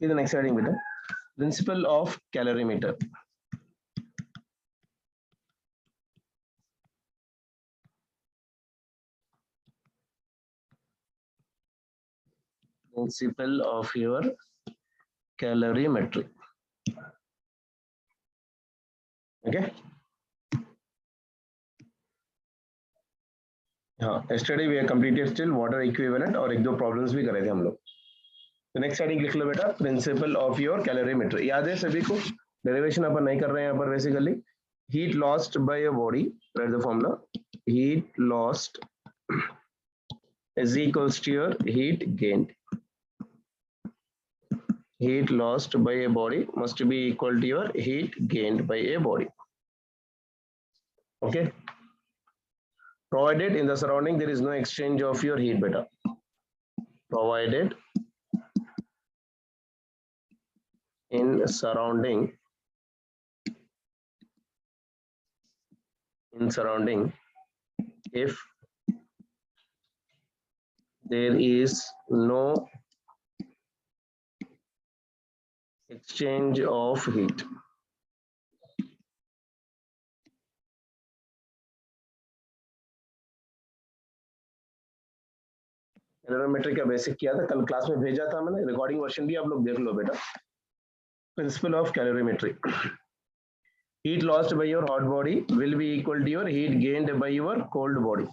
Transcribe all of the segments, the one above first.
See the next heading beta. Principle of calorimeter. Principle of your calorimetry. Okay. हाँ, yesterday we have completed still water equivalent और एक दो problems भी करे थे हम लोग. तो नेक्स्ट हेडिंग लिख लो बेटा, प्रिंसिपल ऑफ योर कैलोरीमेट्री. याद है सभी को? डेरिवेशन अपन नहीं कर रहे हैं यहाँ पर. Basically heat lost by your body, right the formula. Heat lost is equals to your heat gained. Heat lost by a body must be equal to your heat gained by a body. Okay. Provided in the surrounding there is no exchange of your heat beta. Provided in surrounding if there is no exchange of heat. Calorimetry का basic किया था, कल class में भेजा था मैंने, recording version भी आप लोग देख लो बेटा. Principle of calorimetry. Heat lost by your hot body will be equal to your heat gained by your cold body.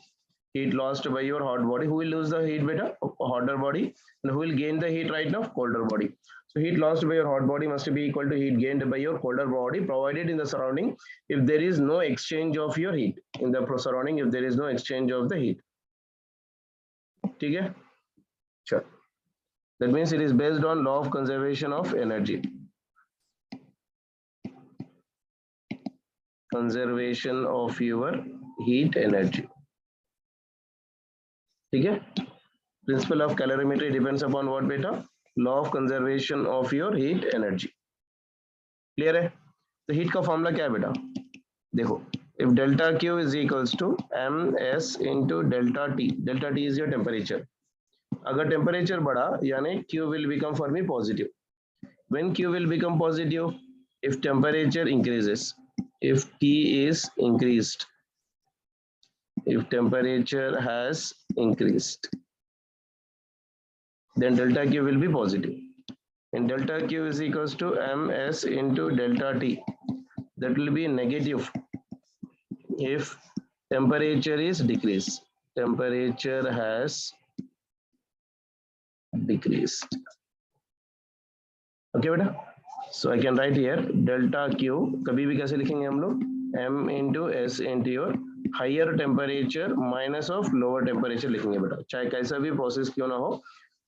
Heat lost by your hot body. Who will lose the heat beta? Hotter body. And who will gain the heat right now? Colder body. So heat lost by your hot body must be equal to heat gained by your colder body, provided in the surrounding if there is no exchange of your heat. In the surrounding if there is no exchange of the heat. ठीक है? Sure. That means it is based on law of conservation of energy. Conservation of your heat energy. ठीक है? Principle of calorimetry depends upon what beta? Law of conservation of your heat energy. Clear है? तो heat का formula क्या है बेटा? देखो, if delta Q is equals to ms into delta T. Delta T is your temperature. अगर temperature बढ़ा यानी Q will become for me positive. When Q will become positive? If temperature increases. If T is increased, if temperature has increased, then delta Q will be positive. And delta Q is equals to ms into delta T. That will be negative if temperature is decreased. Temperature has decreased. Okay बेटा? So I can write here delta Q कभी भी कैसे लिखेंगे हम लोग? M into S into your higher temperature minus of lower temperature लिखेंगे बेटा. चाहे कैसा भी प्रोसेस क्यों ना हो,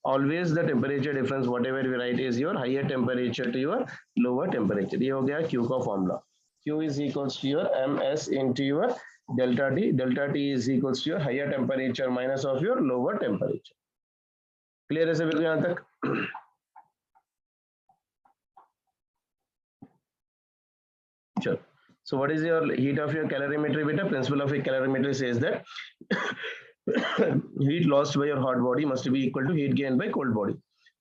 always the temperature difference whatever we write is your higher temperature to your lower temperature. ये हो गया Q का formula. Q is equals to your ms into your delta T. Delta T is equals to your higher temperature minus of your lower temperature. Clear है सभी को यहाँ तक? Sure. So what is your heat of your calorimetry beta? Principle of a calorimetry says that heat lost by your hot body must be equal to heat gained by cold body,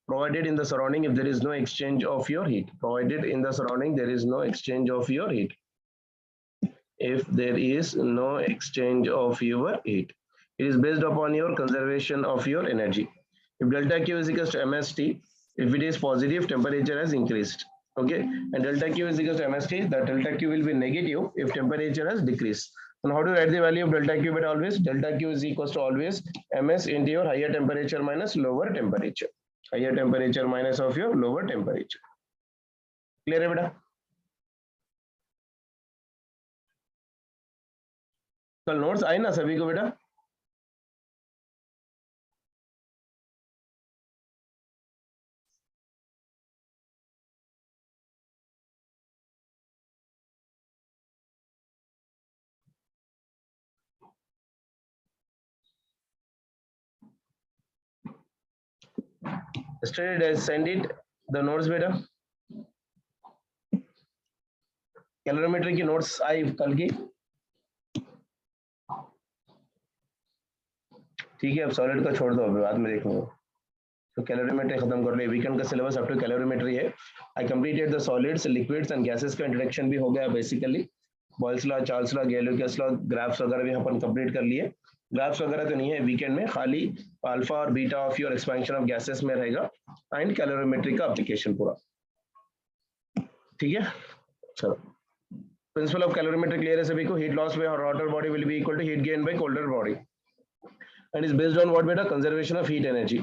provided in the surrounding if there is no exchange of your heat. Provided in the surrounding there is no exchange of your heat. If there is no exchange of your heat, it is based upon your conservation of your energy. If delta Q is equals to mst, if it is positive, temperature has increased. Okay, and delta Q is equals to mst, the delta Q will be negative if temperature has decreased. And how to write the value of delta Q? But always delta Q is equals to always ms into your higher temperature minus lower temperature. Higher temperature minus of your lower temperature. Clear है बेटा? कल notes आए ना सभी को बेटा? Yesterday I sent it the notes बेटा. Calorimetry की नोट्स आई कल की. ठीक है, अब सॉलिड का छोड़ दो, अभी बाद में देख लूंगा. तो कैलोरीमेट्री खत्म कर लिया, वीकेंड का सिलेबस अप टू कैलोरीमेट्री है। I completed the solids, liquids and gases का इंट्रोडक्शन भी हो गया basically. Boyle's law, Charles law, Gay-Lussac's law, graphs वगैरह भी अपन कंप्लीट कर लिए। ग्राफ्स वगैरह तो नहीं है वीकेंड में, खाली अल्फा और beta of your expansion of gases में रहेगा एंड कैलोरीमेट्री का एप्लीकेशन पूरा। ठीक है, चलो। प्रिंसिपल ऑफ कैलोरीमेट्री क्लियर है सभी को? Heat loss by hotter body will be equal to heat gain by colder body and is based on what beta? Conservation of heat energy.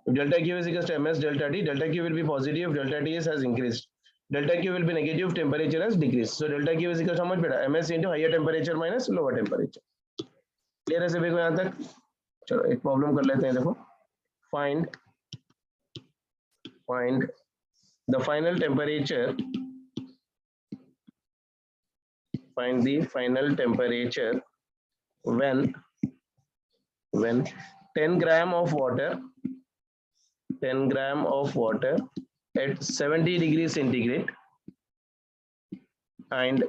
If delta Q is equal to ms delta T, delta Q will be positive if delta T has increased. Delta Q will be negative if temperature has decreased. So delta Q is equal to how much beta? ms into higher temperature minus lower temperature. Clear है सभी को यहाँ तक? चलो एक problem कर लेते हैं, देखो। Find the final temperature. Find the final temperature when 10 gram of water at 70 degrees centigrade and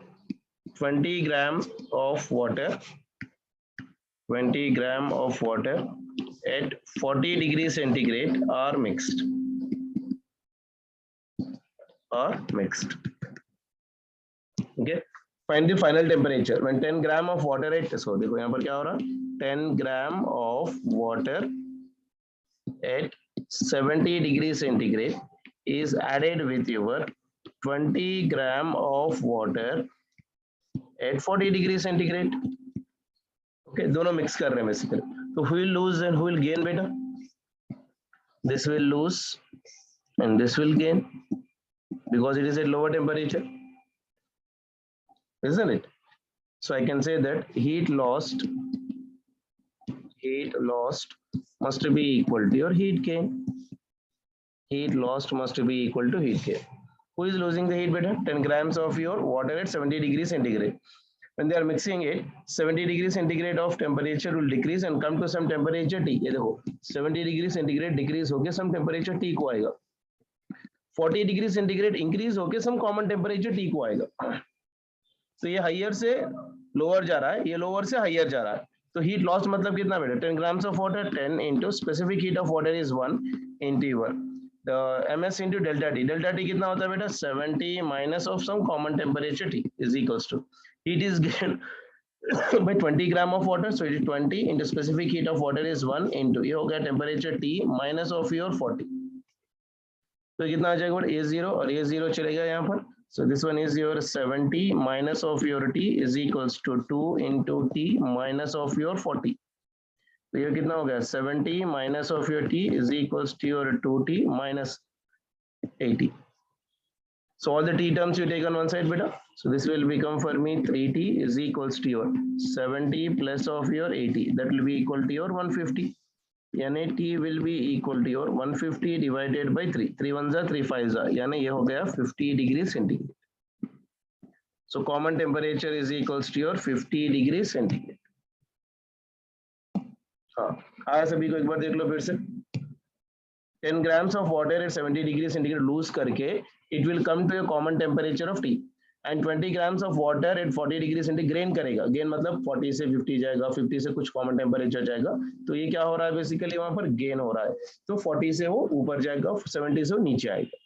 20 gram of water at 40 degrees centigrade are mixed. Okay, find the final temperature when 10 gram of water at, so देखो यहाँ पर क्या हो रहा है, 10 gram of water at 70 degrees centigrade is added with your 20 gram of water at 40 degrees centigrade. Okay, दोनों mix कर रहे हैं basically. So who will lose and who will gain beta? This will lose and this will gain because it is at lower temperature, isn't it? So I can say that heat lost must be equal to your heat gain. Heat lost must be equal to heat gain. Who is losing the heat beta? 10 grams of your water at 70 degrees centigrade. When they are mixing it, 70 degrees centigrade of temperature will decrease and come to some temperature T. ये देखो 70 degrees centigrade decrease होके some temperature T को आएगा, 40 degrees centigrade increase होके some common temperature T को आएगा। तो ये हाइयर से लोअर जा रहा है, ये लोअर से हाइयर जा रहा है। तो हीट लॉस्ट मतलब कितना बेटा? 10 grams of water, 10 into specific heat of water is 1 into your the ms into delta T. Delta T कितना होता है बेटा? 70 minus of some common temperature T is equals to heat is gained by 20 gram of water, so it is 20 into specific heat of water is 1 into ये हो गया temperature T minus of your 40. तो कितना आ जाएगा? A0 और A0 चलेगा यहाँ पर. So this one is your 70 minus of your T is equals to 2 into T minus of your 40. तो ये कितना हो गया? 70 minus of your T is equals to your 2T minus 80. So all the T terms you take on one side beta. So this will become for me 3T is equals to your 70 plus of your 80. That will be equal to your 150. यानी T will be equal to your 150 divided by 3. 3 1s are 3 5s are, यानी ये हो गया 50 degree centigrade. So common temperature is equals to your 50 degree centigrade. हाँ, आया सभी को? एक बार देख लो फिर से। 10 grams of water at 70 degree centigrade lose करके it will come to a common temperature of T and 20 grams of water at 40 degree centigrade gain करेगा। gain मतलब 40 से 50 जाएगा, 50 से कुछ common temperature जाएगा, तो ये क्या हो रहा है बेसिकली वहां पर? gain हो रहा है। तो 40 से वो ऊपर जाएगा, 70 से वो नीचे आएगा।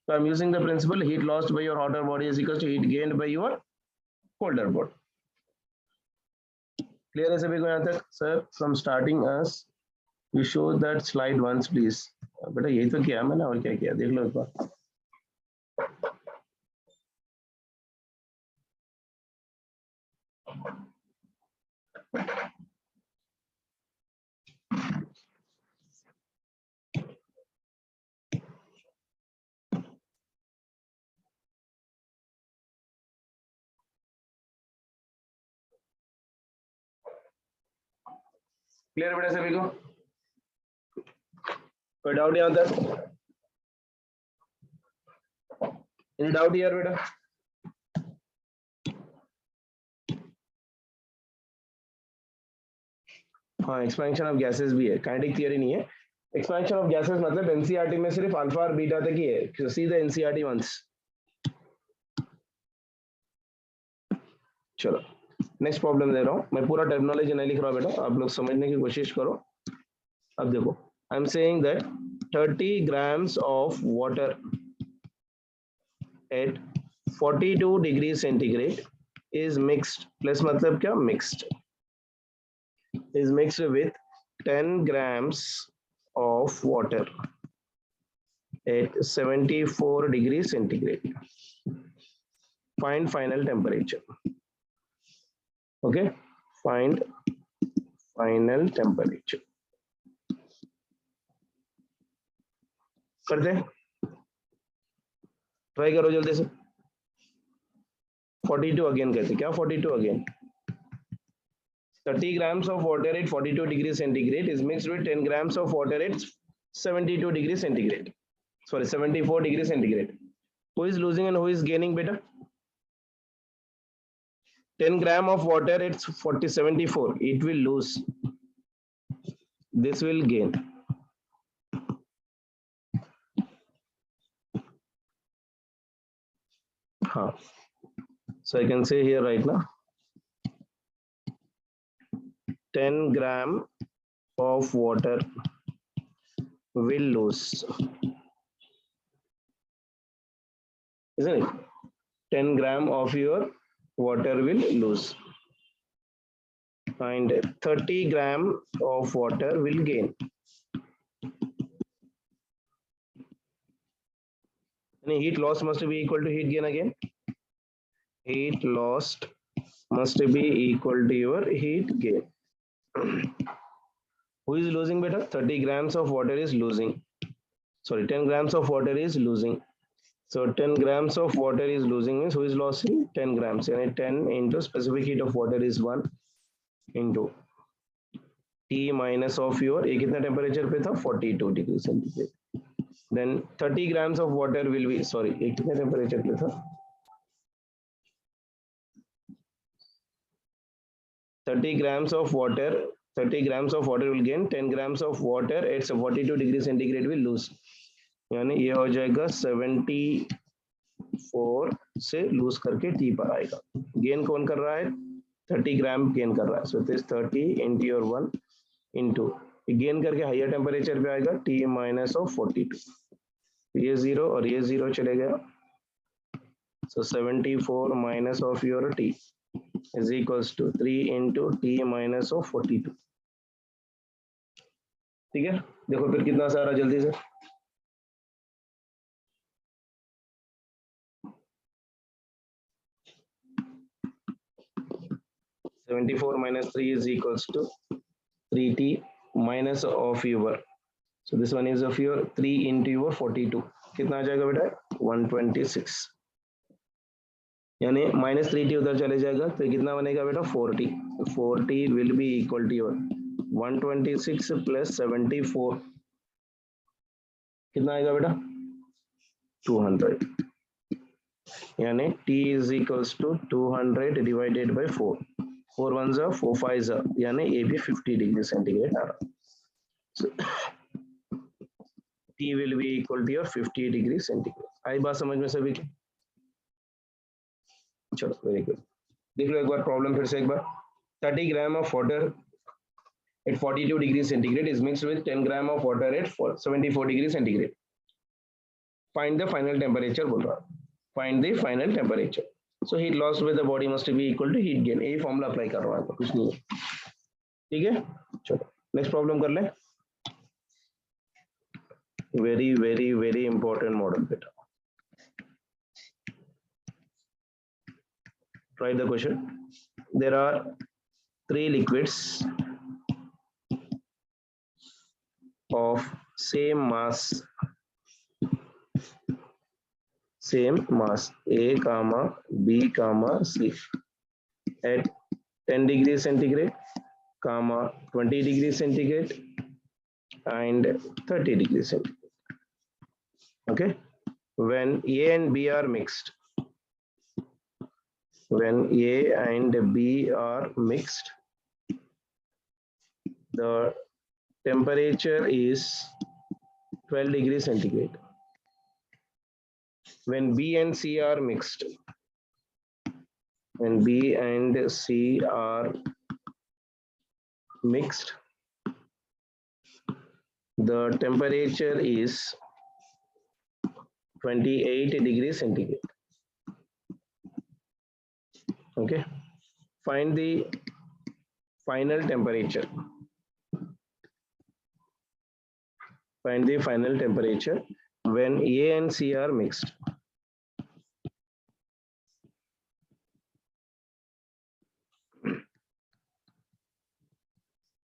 So I'm using the principle heat lost by your hotter body is equals to heat gained by your colder body. Clear है सभी को यहाँ तक? Sir, from starting us, you show that slide once please. बेटा यही तो किया मैंने, और क्या किया देख लो एक बार। क्लियर बेटा सभी को? कोई डाउट यहाँ तक? एनी डाउट यार बेटा? हाँ, एक्सपेंशन ऑफ गैसेस भी है, काइनेटिक थियरी नहीं है। एक्सपेंशन ऑफ गैसेस मतलब एनसीईआरटी में सिर्फ अल्फा और बीटा तक ही है। See the NCERT once. चलो नेक्स्ट प्रॉब्लम दे रहा हूँ मैं, पूरा टर्मिनोलॉजी नहीं लिख रहा बेटा, आप लोग समझने की कोशिश करो। अब देखो, I am saying that 30 grams of water at 42 degrees centigrade is mixed, plus matlab kya, mixed, is mixed with 10 grams of water at 74 degrees centigrade. Find final temperature. Okay, find final temperature. करते हैं, try करो जल्दी से. 42 again कहते, क्या 42 again, 30 grams of water at 42 degrees centigrade is mixed with 10 grams of water at 72 degrees centigrade. Sorry, 74 degrees centigrade. Who is losing and who is gaining, beta? 10 gram of water at 74, it will lose. This will gain. Huh. So I can say here right now, 10 gram of water will lose, isn't it? 10 gram of your water will lose and 30 gram of water will gain. And heat loss must be equal to heat gain again. Heat lost must be equal to your heat gain. Who is losing, beta? 30 grams of water is losing. Sorry, 10 grams of water is losing. So 10 grams of water is losing means who is losing? 10 grams. And 10 into specific heat of water is 1 into T minus of your, ये कितना temperature पे था? 42 degrees centigrade. Then 30 grams of water will be, sorry, ये कितने temperature पे था? 30 grams of water will gain, 10 grams of water at 42 degrees centigrade will lose. यानी ये हो जाएगा 74 से लूज करके टी पर आएगा. गेन कौन कर रहा है? 30 ग्राम गेन कर रहा है. So this 30 into your 1 into gain करके हाइयर टेम्परेचर पे आएगा टी माइनस ऑफ 42. ये 0 और ये 0 चले गया. सो 74 minus of your T is equals to 3 into T minus of 42. ठीक है, देखो फिर कितना सारा जल्दी से. (74 minus 3 is equals to 3T minus of your, so this one is of your 3 into your 42. कितना आ जाएगा बेटा? 126. यानी माइनस 3T उधर चले जाएगा तो कितना बनेगा बेटा? 4T. 4T will be equal to your 126 plus 74. कितना आएगा बेटा? 200. यानी T is equals to 200 divided by 4. 4 ones are 4 5s are, यानी ये भी 50 डिग्री सेंटीग्रेड आ रहा. So, T will be equal to your 50 degree centigrade. आई बात समझ में सभी की? चलो वेरी गुड. देख लो एक बार प्रॉब्लम फिर से एक बार. 30 gram of water at 42 degrees centigrade is mixed with 10 gram of water at 74 degrees centigrade. Find the final temperature बोल रहा. Find the final temperature. So heat loss with the body must be equal to heat gain. यही formula apply कर रहा है, कुछ नहीं है. ठीक है, चलो नेक्स्ट प्रॉब्लम कर ले. Very very very important model बेटा. Try the question. There are 3 liquids of same mass A comma B comma C at 10 degrees centigrade comma 20 degrees centigrade and 30 degrees centigrade. Okay, when A and B are mixed, the temperature is 12 degrees centigrade. When B and C are mixed, the temperature is 28 degrees centigrade. Okay, find the final temperature. Find the final temperature when A and C are mixed.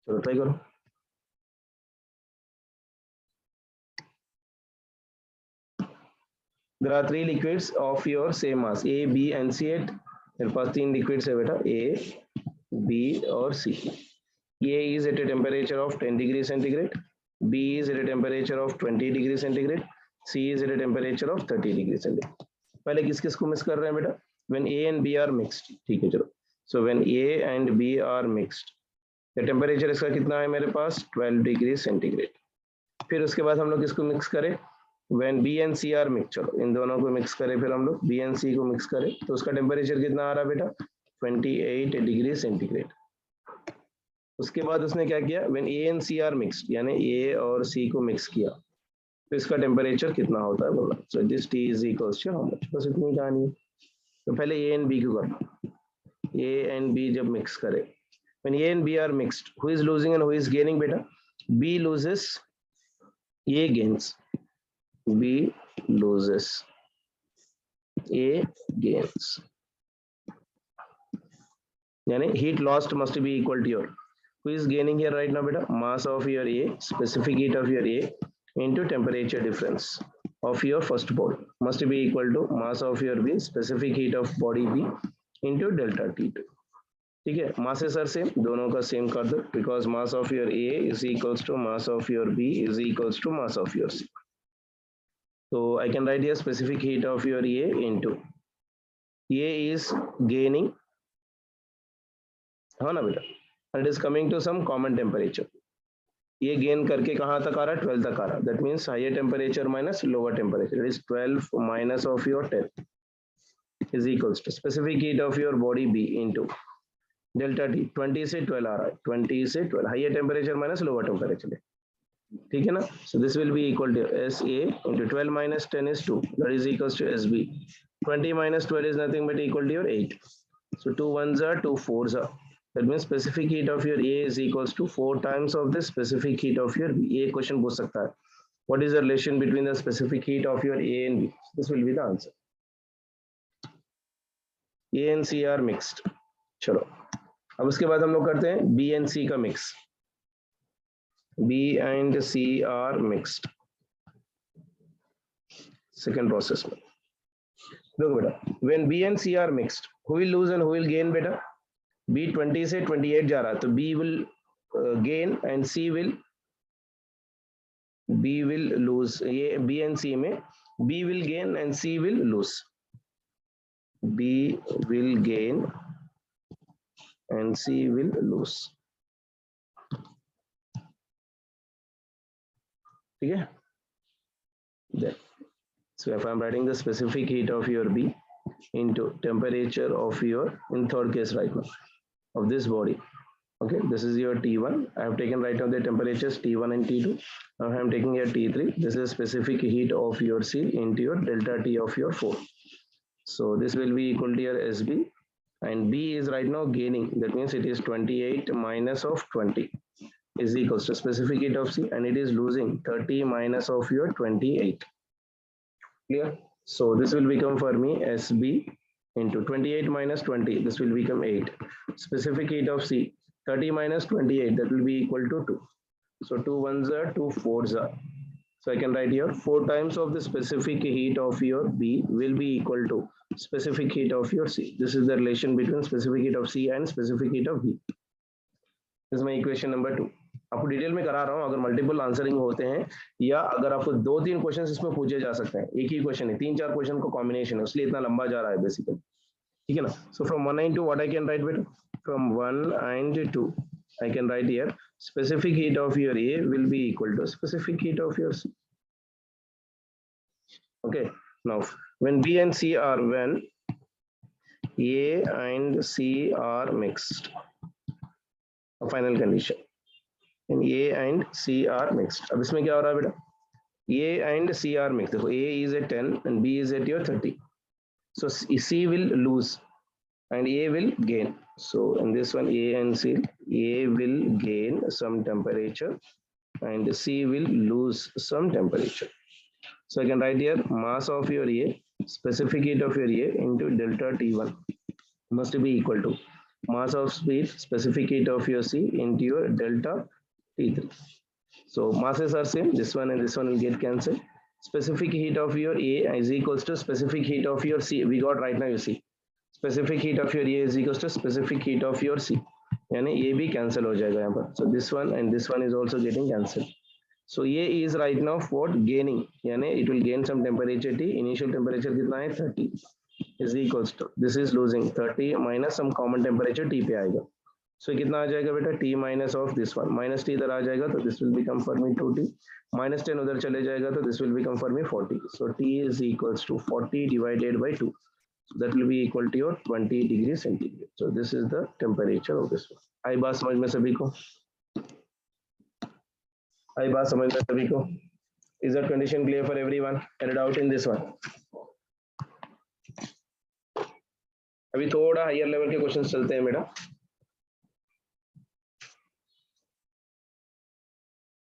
चलो try करो. There are three liquids of your same mass A, B and C at मेरे पास तीन liquids है बेटा A, B और C. A is at a temperature of 10 degrees centigrade, B is at a temperature of 20 degrees centigrade, C is at a temperature of 30 degrees centigrade. पहले किस किस को mix कर रहे हैं बेटा? When A and B are mixed. ठीक है चलो. So when A and B are mixed, the temperature इसका कितना है मेरे पास? 12 degrees centigrade. फिर उसके बाद हम लोग किसको मिक्स करें? When B and C are mixed, चलो इन दोनों को मिक्स करें, फिर हम लोग B and C को मिक्स करें तो उसका टेम्परेचर कितना आ रहा है बेटा? 28 डिग्री सेंटीग्रेड. उसके बाद उसने क्या किया? When A and C are mixed, यानी A और C को मिक्स किया तो इसका टेम्परेचर कितना होता है बोला. So this T is equals to how much? बस इतनी कहानी है. तो पहले A and B को करना. A and B जब मिक्स करें, when A and B are mixed, who is losing and who is gaining बेटा? B loses, A gains. B loses, A gains. यानी heat lost must be equal to your, who is gaining here right now beta? Mass of your A, specific heat of your A into temperature difference of your first body must be equal to mass of your B, specific heat of body B into delta T2. ठीक है, masses are same, दोनों का same कर दो because mass of your A is equals to mass of your B is equals to mass of your C. So I can write here specific heat of your A into A is gaining, हाँ ना बेटा, and it is coming to some common temperature. ये gain करके कहाँ तक आ रहा है? 12 तक आ रहा है. That means higher temperature minus lower temperature. It is 12 minus of your 10 is equals to specific heat of your body B into delta T. 20 से 12 आ रहा है. 20 से 12 higher temperature minus lower temperature. ठीक है ना? So this will be equal to SA into 12 minus 10 is 2. That is equals to SB. 20 minus 12 is nothing but equal to your 8. So 2 ones are 2 fours are. That means specific heat of your A is equals to 4 times of the specific heat of your B. A question पूछ सकता है. What is the relation between the specific heat of your A and B? This will be the answer. A and C are mixed. चलो. अब उसके बाद हम लोग करते हैं B and C का mix. B and C are mixed. Second process में. देखो बेटा, when B and C are mixed, who will lose and who will gain बेटा? B 20 से 28 जा रहा है तो B will gain and C will lose. ये B and C में B will gain and C will lose. B will gain and C will lose. ठीक है? Then, so if I am writing the specific heat of your B into temperature of your, in third case right now, of this body. Okay, this is your T1. I have taken right now the temperatures T1 and T2. Now I am taking here T3. This is specific heat of your C into your delta T of your 4. So this will be equal to your SB, and B is right now gaining. That means it is 28 minus of 20 is equals to specific heat of C, and it is losing 30 minus of your 28. Clear? So this will become for me SB into 28 minus 20. This will become 8. Specific heat of C, 30 minus 28, that will be equal to 2. So 2 ones are 2 fours are. So I can write here 4 times of the specific heat of your B will be equal to specific heat of your C. This is the relation between specific heat of C and specific heat of B. This is my equation number 2. आपको detail में करा रहा हूँ, अगर multiple answering होते हैं या अगर आपको 2-3 क्वेश्चन इसमें पूछे जा सकते हैं. एक ही क्वेश्चन है, 3-4 क्वेश्चन को कॉम्बिनेशन है, इसलिए इतना लंबा जा रहा है बेसिकली. ठीक है ना? So from 1 and 2 what I can write बेटा? From 1 and 2 I can write here specific heat of your A will be equal to specific heat of your C. Okay, now when B and C are, when A and C are mixed, a final condition, and A and C are mixed. अब इसमें क्या हो रहा है बेटा, A and C are mixed. देखो A is at 10 and B is at your 30. So C will lose and A will gain. So in this one, A and C, A will gain some temperature and C will lose some temperature. So I can write here mass of your A, specific heat of your A into delta T1 must be equal to mass of speed, specific heat of your C into your delta T3. So masses are same, this one and this one will get cancelled. Specific heat of your A is equals to specific heat of your C. We got right now, you see. Specific heat of your A is equals to specific heat of your C. यानी ये भी cancel हो जाएगा यहाँ पर. So this one and this one is also getting cancelled. So A is right now what gaining, यानी it will gain some temperature T. Initial temperature कितना है 30 is equals to this is losing 30 minus some common temperature T पे आएगा. So कितना आ जाएगा बेटा T minus of this one, minus T इधर आ जाएगा तो this will become for me 2T, minus 10 उधर चले जाएगा तो this will become for me 40. So T is equals to 40 divided by 2. So that will be equal to your 20 degrees centigrade. So this is the temperature of this one. आई बात समझ में सभी को? आई बात समझ में सभी को? Is that condition clear for everyone? Any doubt in this one? अभी थोड़ा हायर लेवल के क्वेश्चंस चलते हैं बेटा.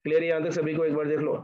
क्लियर यहां तक सभी को? एक बार देख लो.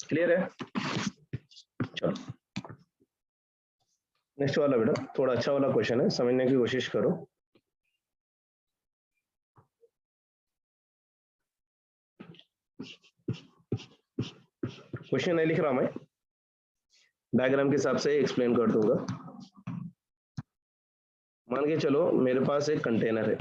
क्लियर है? चलो नेक्स्ट वाला बेटा थोड़ा अच्छा वाला क्वेश्चन है, समझने की कोशिश करो. क्वेश्चन नहीं लिख रहा मैं, डायग्राम के हिसाब से एक्सप्लेन कर दूंगा. मान के चलो मेरे पास एक कंटेनर है.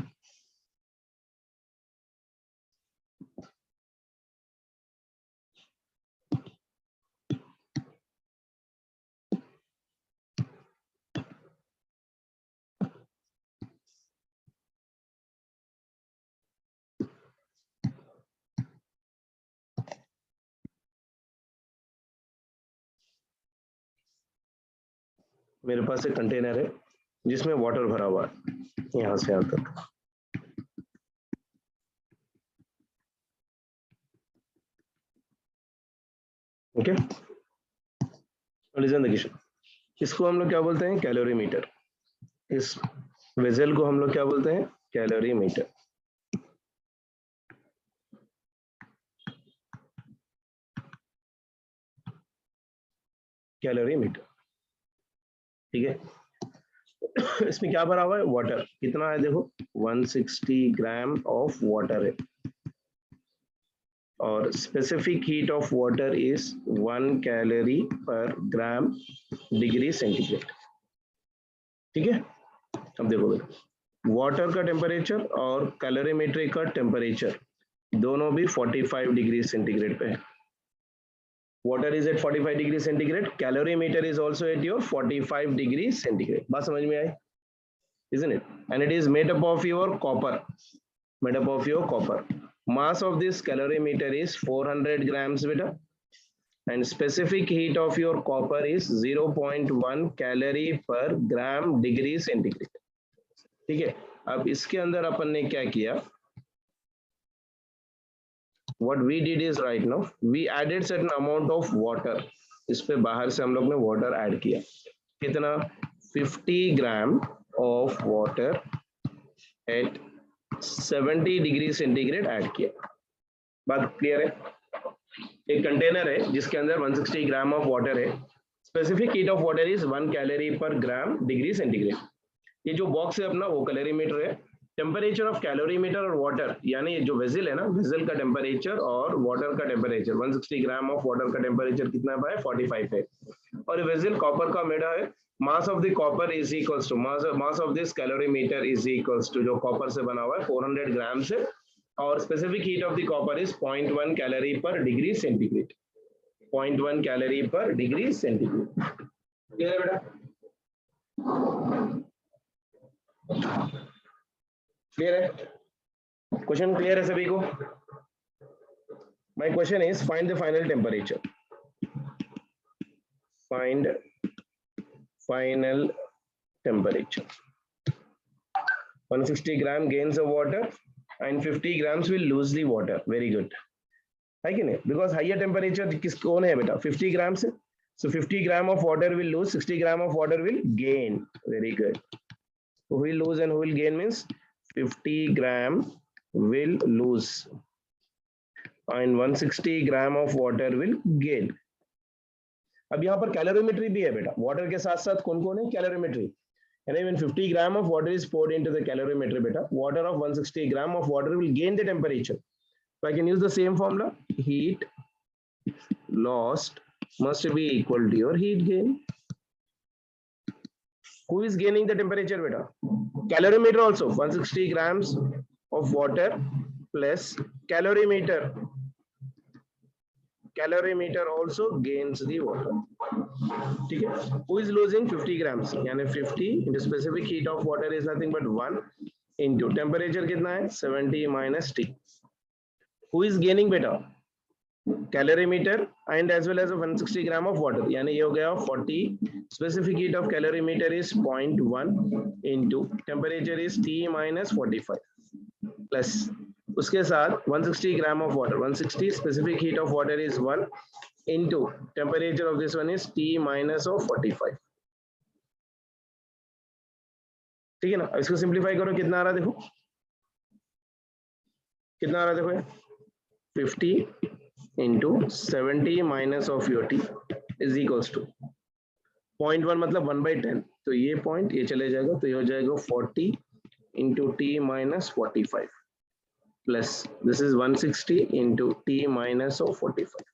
मेरे पास एक कंटेनर है जिसमें वाटर भरा हुआ है यहां से यहां तक. Okay, listen the question. इसको हम लोग क्या बोलते हैं? कैलोरीमीटर. इस वेजल को हम लोग क्या बोलते हैं? कैलोरीमीटर. कैलोरीमीटर, ठीक है. इसमें क्या भरा हुआ है, वाटर। कितना है देखो, 160 ग्राम ऑफ वाटर है, और specific heat of water is 1 calorie per gram degree centigrade. ठीक है, अब देखो वाटर का टेम्परेचर और कैलोरीमेट्री का टेम्परेचर दोनों भी 45 डिग्री सेंटीग्रेड पे है। Water is at 45 degree centigrade, calorimeter is also at your 45 degree centigrade. बात समझ में आई, isn't it? And it is made up of your copper, made up of your copper. Mass of this calorimeter is 400 grams beta, and specific heat of your copper is 0.1 calorie per gram degree centigrade. ठीक है, अब इसके अंदर अपन ने क्या किया, what we did is right now we added certain amount of water, इस पे बाहर से हम लोग ने water ऐड किया, कितना 50 ग्राम of water at 70 degree centigrade add किया। बात क्लियर है, एक कंटेनर है जिसके अंदर 160 ग्राम ऑफ वाटर है, specific heat of water is 1 calorie per gram degree centigrade. ये जो बॉक्स है अपना वो कैलोरीमीटर है, टेम्परेचर ऑफ कैलोरीमीटर और वाटर, यानी ये जो वेजल है ना, वेजल का टेम्परेचर और वाटर का टेम्परेचर, 160 ग्राम ऑफ वाटर का टेम्परेचर कितना है, 45 है, और वेजल कॉपर का मेड है। Mass of the copper is equals to mass of this calorimeter is equals to, जो कॉपर से बना हुआ है 400 ग्राम से, और specific heat of the copper is 0.1 calorie per degree centigrade, 0.1 calorie per degree centigrade. Clear है बेटा, clear है, क्वेश्चन क्लियर है सभी को? My question is find the final temperature, find final temperature. 160 gram gains of water and 50 grams will lose the water. Very good, है कि नहीं? Because higher temperature किस कौन है बेटा, 50 grams है, so 50 gram of water will lose, 60 gram of water will gain. Very good. Who will lose and who will gain means 50 gram will lose and 160 gram of water will gain. अब यहाँ पर calorimetry भी है बेटा, water के साथ साथ कौन कौन है, कैलोरीमेट्री, यानी when 50 gram of water is poured into the calorimeter beta, water of 160 gram of water will gain the temperature. So I can use the same formula, heat lost must be equal to your heat gain. Who is gaining the temperature beta? Calorimeter also, 160 grams of water plus calorimeter. Calorimeter also gains the water. ठीक है, who is losing 50 grams, यानी 50 into specific heat of water is nothing but 1 into temperature कितना है 70 minus T. Who is gaining beta? Calorimeter and as well as 160 gram of water, यानी ये हो गया 40, specific heat of calorimeter is 0.1 into temperature is T minus 45 plus उसके साथ 160 gram of water, 160 specific heat of water is 1 into temperature of this one is T minus of 45. ठीक है ना, इसको सिंप्लीफाई करो, कितना आ रहा है देखो, कितना आ रहा है देखो, 50 into 70 minus of your T is equals to 0.1 मतलब 1/10, तो ये पॉइंट ये चले जाएगा, तो ये हो जाएगा 40 into T minus 45 plus this is 160 into T minus of 45.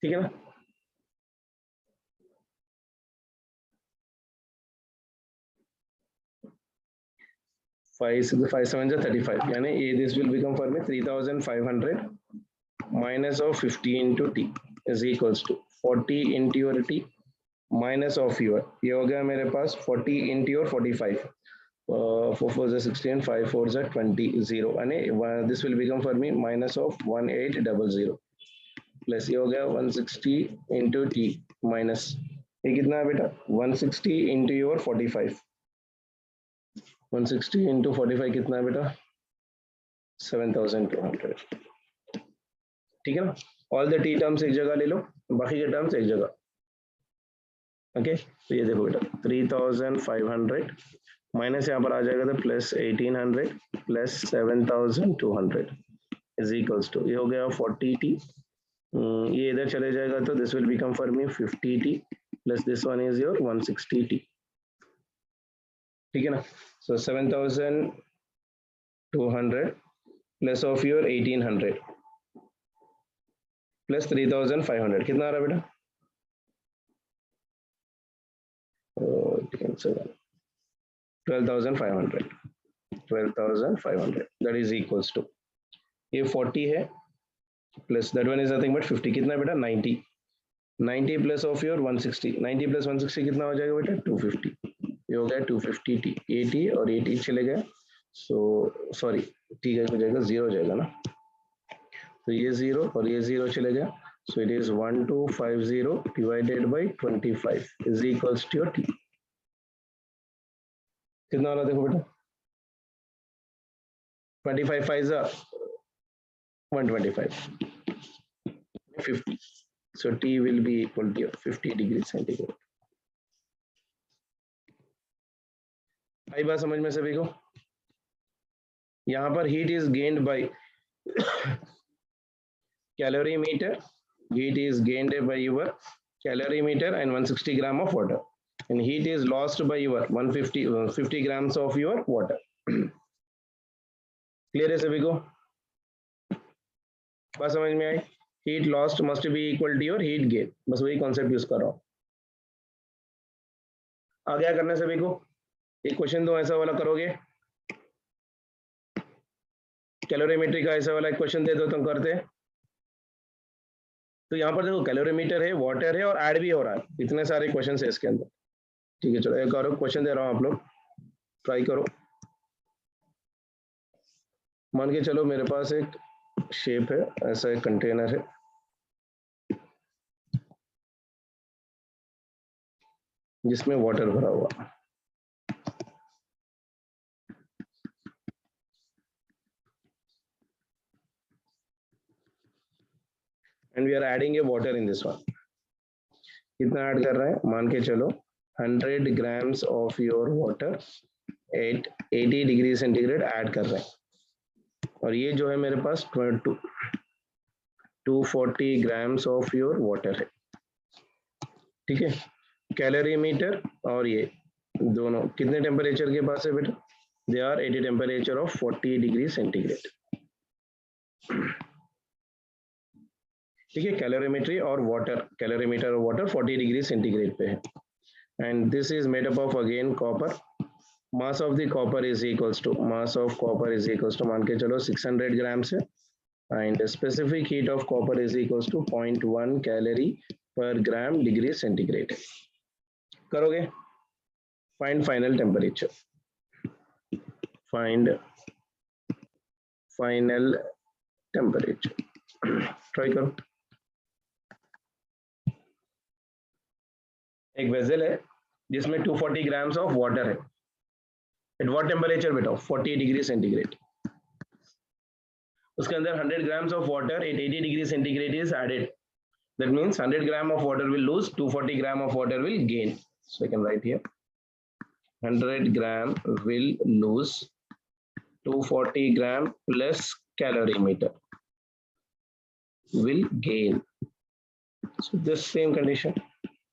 ठीक है ना, फाइव 7 35, यानी ये दिस विल बिकम फॉर में 3500 minus of 50 into T is equals to 40 into your T minus of your, ये हो गया मेरे पास 40 into your 45, 4 4 16, 5 4 20, 0, and this will become for me minus of 1800 plus ये हो गया 160 into T minus ये कितना है बेटा 160 into your 45, 160 into 45 कितना है बेटा 7200। ठीक है ना, ऑल द टी टर्म्स एक जगह ले लो, बाकी के टर्म्स एक जगह। ओके, तो ये देखो बेटा 3500 माइनस यहाँ पर आ जाएगा तो plus 1800 plus 7200 is equals to, ये हो गया 40t, ये इधर चले जाएगा तो this will become for me 50t plus this one is your 160t। ठीक है ना. So 7,200 plus of your 1,800 plus 3,500 कितना आ रहा है बेटा? 12,500. 12,500 दैट इज इक्वल्स टू, ये 40 है plus that one is nothing but 50. कितना है बेटा? 90. 90 प्लस ऑफ योर 160. 90 प्लस 160 कितना हो जाएगा बेटा? 250. ये हो गया 250 टी. 80 और 80 चले गए. सो सॉरी, टी का हो जाएगा 0 हो जाएगा ना. तो ये 0 और ये 0 चले गया. So it is 1250 divided by 25 is equals to your T. कितना हो रहा देखो बेटा? 25 5 125 50. So T will be equal to 50 degrees centigrade. आई बात समझ में सभी को? यहाँ पर heat is gained by calorimeter. Heat is gained by your calorimeter and 160 gram of water, and heat is lost by your 50 grams of your water. Clear है सभी को? बात समझ में आई? Heat lost must be equal to your heat gain. बस वही concept use कर रहा हूं. आ गया करने सभी को? एक क्वेश्चन दो ऐसा वाला करोगे, कैलोरीमेट्री का ऐसा वाला एक क्वेश्चन दे दो तुम करते. तो यहाँ पर देखो कैलोरीमीटर है, वाटर है और ऐड भी हो रहा है. इतने सारे क्वेश्चन है इसके अंदर. ठीक है चलो एक और क्वेश्चन दे रहा हूँ, आप लोग ट्राई करो. मान के चलो मेरे पास एक शेप है, ऐसा एक कंटेनर है, जिसमें वाटर भरा हुआ. And we are adding a water in this one. कितना ऐड कर रहे हैं? मान के चलो 100 grams of your water at 80 degree centigrade add कर रहे हैं. और ये जो है मेरे पास 240 ग्राम्स ऑफ योर वाटर है. ठीक है. कैलोरीमीटर और ये दोनों कितने टेम्परेचर के पास है बेटा? They are at a temperature of 40 degree centigrade. ठीक है. कैलोरीमेट्री और वाटर, कैलोरीमीटर और वाटर 40 डिग्री सेंटीग्रेड पे है. And this is made up of again copper. Mass of the copper is equals to, mass of copper is equals to मान के चलो 600 grams है. And specific heat of copper is equals to 0.1 calorie per gram degree centigrade. करोगे? Find final temperature. Find final temperature. Try करो. एक vessel है जिसमें 240 grams of water है. एट व्हाट टेम्परेचर बेटा? 40 डिग्री सेंटीग्रेड. उसके अंदर 100 grams of water at 80 degree centigrade is added. That means 100 gram of water will lose, 240 gram of water will gain. So I can write here 100 gram will lose, 240 gram plus calorimeter will gain. So this same condition,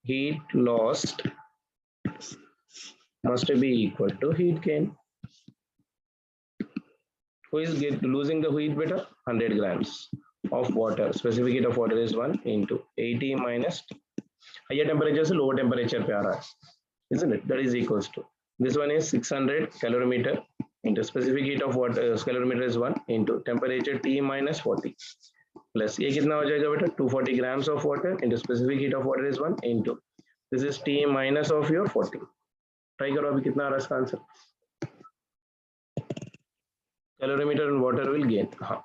heat lost must be equal to heat gain. Who is losing the heat beta? 100 grams of water. Specific heat of water is 1 into 80 minus higher temperature से lower temperature पे आ रहा है, isn't it? That is equals to, this one is 600 calorimeter into specific heat of water, calorimeter is 1 into temperature T minus 40 plus ये कितना हो जाएगा बेटा? 240 grams of water into specific heat of water is 1 into this is T minus of your 40. Try करो अभी कितना आ रहा है इसका answer. Calorimeter and water will gain. हाँ.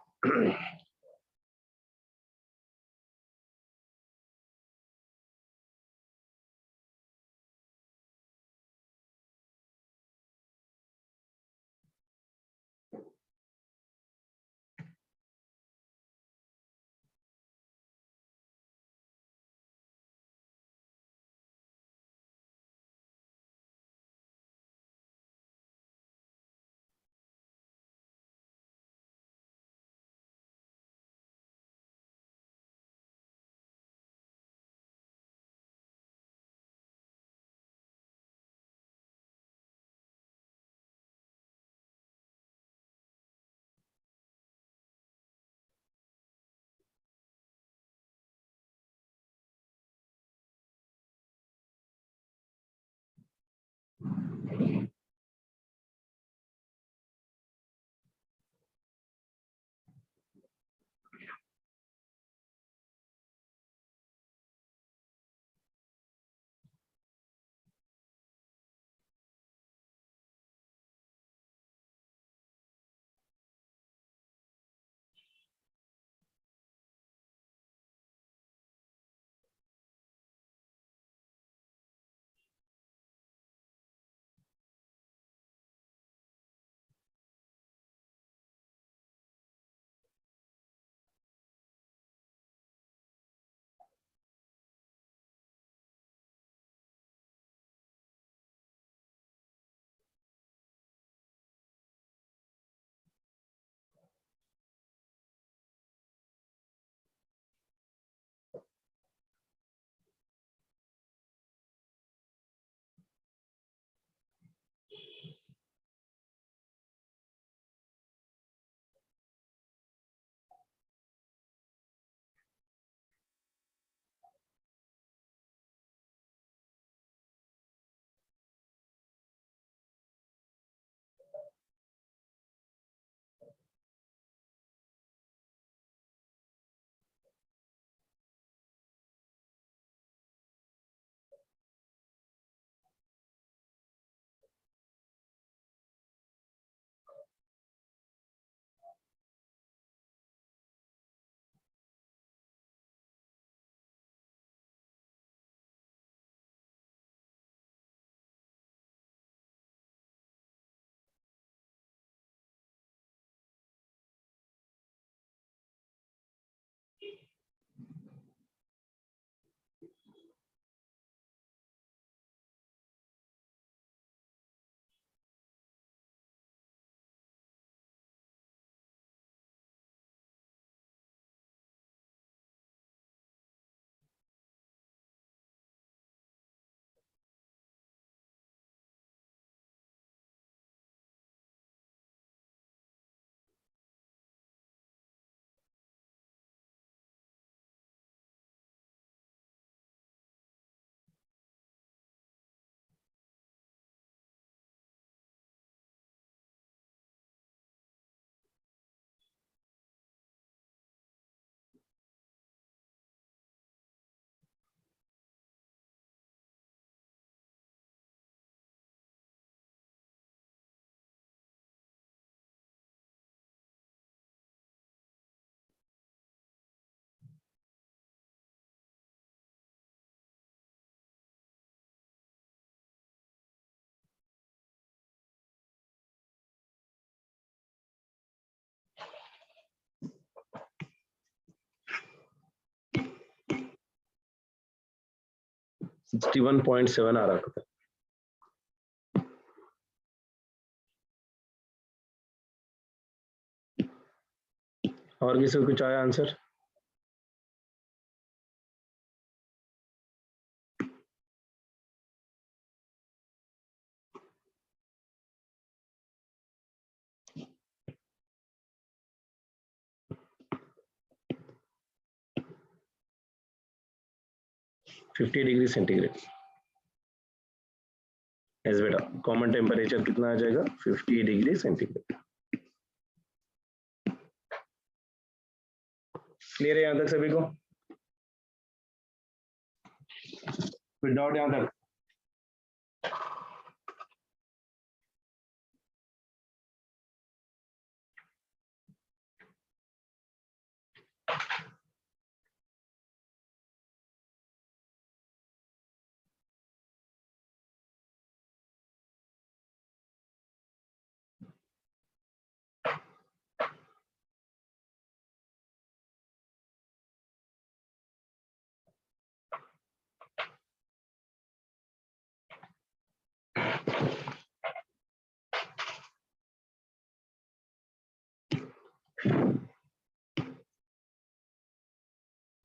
61.7 आ रहा था। और किसी को कुछ आया आंसर? डिग्री सेंटीग्रेड एस बेटा, कॉमन टेम्परेचर कितना आ जाएगा? 50 डिग्री सेंटीग्रेड। क्लियर है यहां तक सभी को? फिर डाउट यहां तक?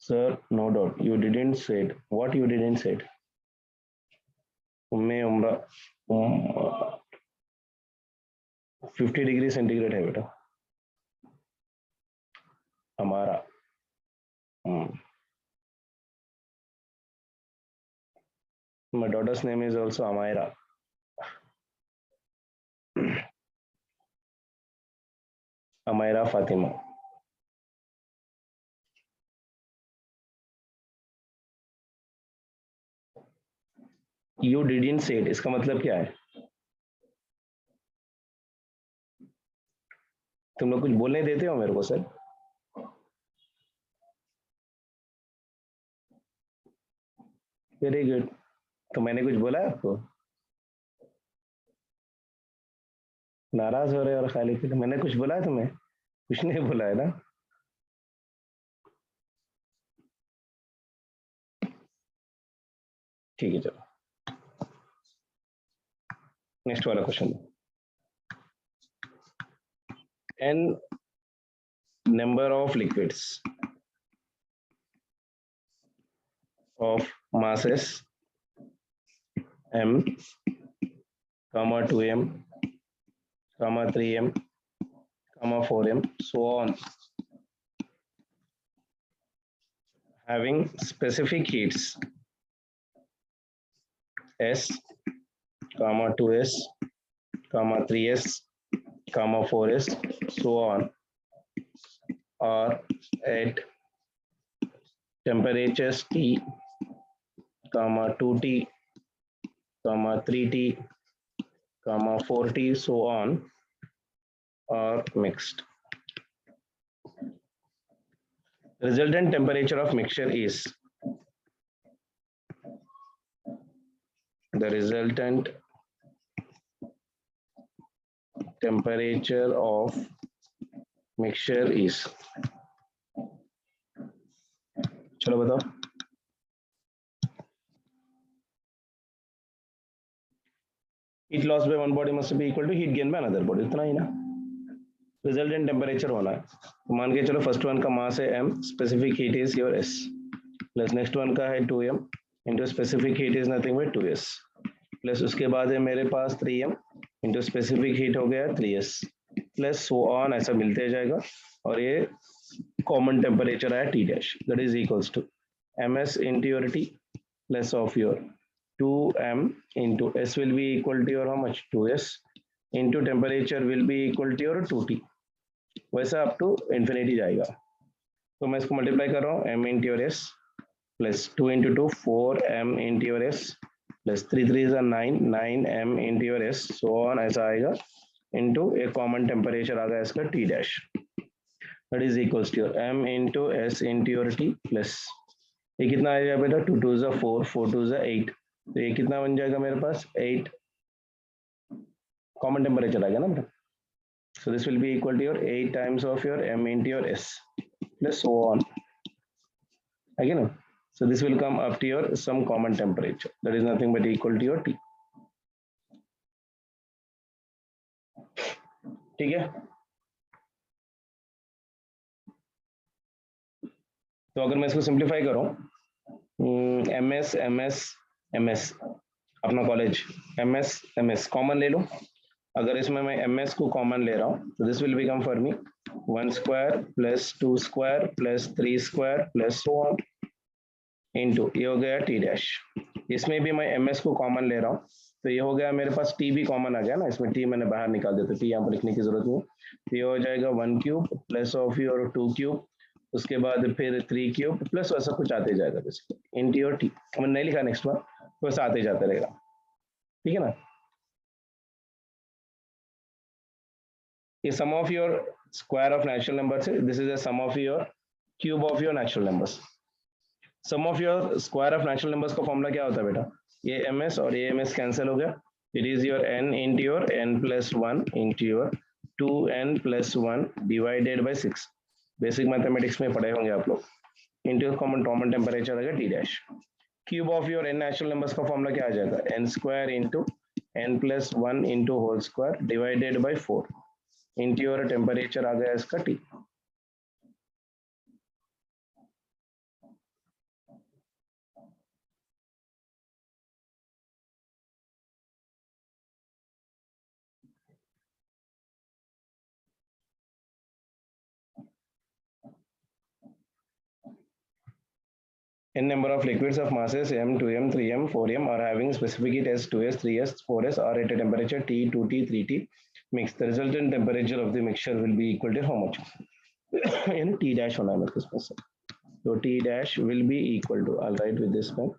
Sir, no doubt. You didn't said. What you didn't said? उम्मे उम्रा 50 डिग्री सेंटीग्रेड है बेटा हमारा। My daughter's name is also Amaira. Amaira Fatima. You didn't say it. इसका मतलब क्या है? तुम लोग कुछ बोलने देते हो मेरे को सर? Very good. तो मैंने कुछ बोला है आपको? नाराज हो रहे हो और खाली के मैंने कुछ बोला है तुम्हें? कुछ नहीं बोला है ना? ठीक है चलो नेक्स्ट वाला question. n number of liquids of masses m, 2m, 3m, 4m, so on, having specific heats s, 2s, 3s, 4s, so on, are at temperatures T, 2T, 3T, 4T, so on, are mixed. Resultant temperature of mixture is the resultant temperature of mixture is, चलो बताओ, heat loss by one body must be equal to heat gain by another body, इतना ही ना। Resultant temperature होना है तो मान के चलो फर्स्ट वन का मास है m, specific heat is your s, plus next one का है 2m into specific heat is nothing but 2s, plus उसके बाद है मेरे पास 3m इंटू स्पेसिफिक हीट हो गया 3s, प्लस सो ऑन, ऐसा मिलते जाएगा और ये कॉमन टेम्परेचर आया T dash, that is equals to ms into your T plus of your 2m into s will be equal to your how much 2s into temperature will be equal to your 2T, वैसा up to infinity जाएगा। तो मैं इसको multiply कर रहा हूँ m into your s plus 2 into 2 4m into your s plus 3 3 is 9 9m into your s, so on ऐसा आएगा into एक कॉमन टेम्परेचर आ गया इसका T dash, that is equals to your m into s into your T plus ये कितना आएगा बेटा 2 2 is 4 4 2 is 8, तो ये कितना बन जाएगा मेरे पास 8 कॉमन टेम्परेचर आएगा ना बेटा, so this will be equal to your 8 times of your m into your s plus so on, है ना। So this will come up to your some common temperature, that is nothing but equal to your T. ठीक है, तो अगर मैं इसको simplify करूं, MS MS MS अपना कॉलेज MS MS कॉमन ले लो, अगर इसमें मैं MS को कॉमन ले रहा हूं तो this will become for me 1 square plus 2 square plus 3 square plus so on into ये हो गया T डैश। इसमें भी मैं MS को कॉमन ले रहा हूँ तो ये हो गया मेरे पास T भी कॉमन आ गया ना, इसमें T मैंने बाहर निकाल दिया तो T यहाँ पर लिखने की जरूरत नहीं है। तो ये हो जाएगा 1 cube plus of your 2 cube, उसके बाद फिर 3 क्यूब प्लस वैसा कुछ आते जाएगा बेसिकली इन टी और टी, हमने नहीं लिखा नेक्स्ट बार तो वैसा आते जाता रहेगा, ठीक है ना। ये sum of your square of natural numbers है, this is the sum of your cube of your natural numbers. Sum of your square of natural numbers का फॉर्मूला क्या होता है बेटा, ये ms और ये ms कैंसिल हो गया, it is your n into your n plus 1 into your 2n plus 1 divided by 6, basic mathematics में पढ़े होंगे आप लोग, इंटू कॉमन टेम्परेचर आएगा T dash. Cube of your n natural numbers का फॉर्मूला क्या आ जाएगा, n square into n plus 1 into whole square divided by 4 into your temperature आ गया इसका T। n number of liquids of masses m, 2m, 3m, 4m are having specific heat s, 2s, 3s, 4s are at a temperature T, 2T, 3T mix. The resultant temperature of the mixture will be equal to how much? यानी T dash होना है मेरे को इसमें से, तो T dash will be equal to, I'll write with this pen,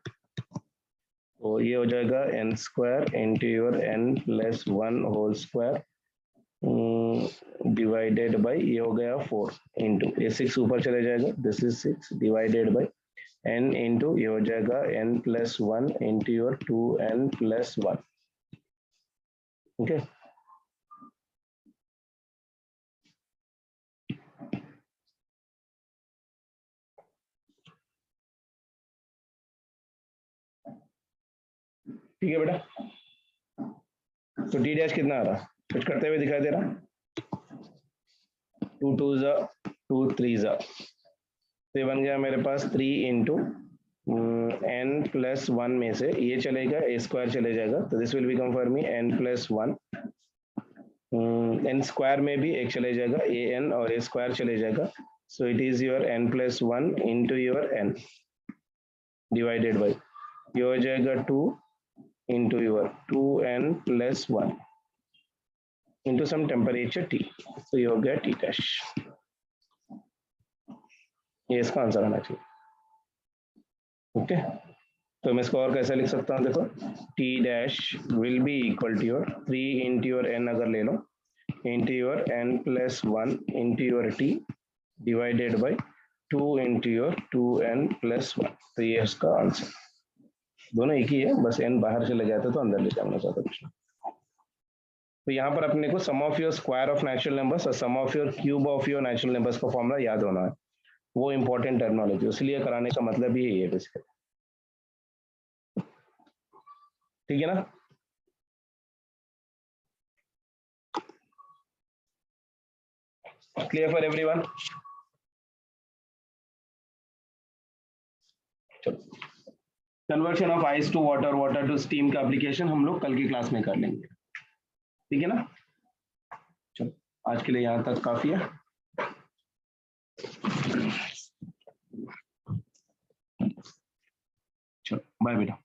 तो ये हो जाएगा n square into your n plus 1 whole square divided by ये हो गया 4 into ये 6 ऊपर चले जाएगा, this is 6 divided by n into ये हो जाएगा n plus 1 into your 2n plus 1, okay। ठीक है बेटा, तो T डैश कितना आ रहा, कुछ करते हुए दिखाई दे रहा, 2 2 जा 2 3 जा, तो ये बन गया मेरे पास 3 इंटू n प्लस 1 में से ये चलेगा a स्क्वायर चले जाएगा, तो this will become for me n plus 1, n square में भी एक चले जाएगा a n और a स्क्वायर चले जाएगा, so it is your n plus 1 into your n divided by ये हो जाएगा 2 into your 2n plus 1 into some temperature T, तो ये हो गया T डैश, ये इसका आंसर आना चाहिए, ओके। तो मैं इसको और कैसे लिख सकता हूँ, देखो T dash will be equal to your 3 into your n अगर ले लो into your n plus 1 into your T divided by 2 into your 2n plus 1, तो ये इसका आंसर, दोनों एक ही है, बस n बाहर चले गया था तो अंदर ले जाना चाहता कुछ। तो यहाँ पर अपने को sum of your square of natural numbers और sum of your cube of your natural numbers का फॉर्मूला याद होना है, वो इंपॉर्टेंट टर्मिनोलॉजी, इसलिए कराने का मतलब ही यही है बेसिकली, ठीक है ना। क्लियर फॉर एवरीवन, चलो conversion of ice to water, water to steam का एप्लीकेशन हम लोग कल की क्लास में कर लेंगे, ठीक है ना। चलो आज के लिए यहाँ तक काफी है, चलो बाय बेटा।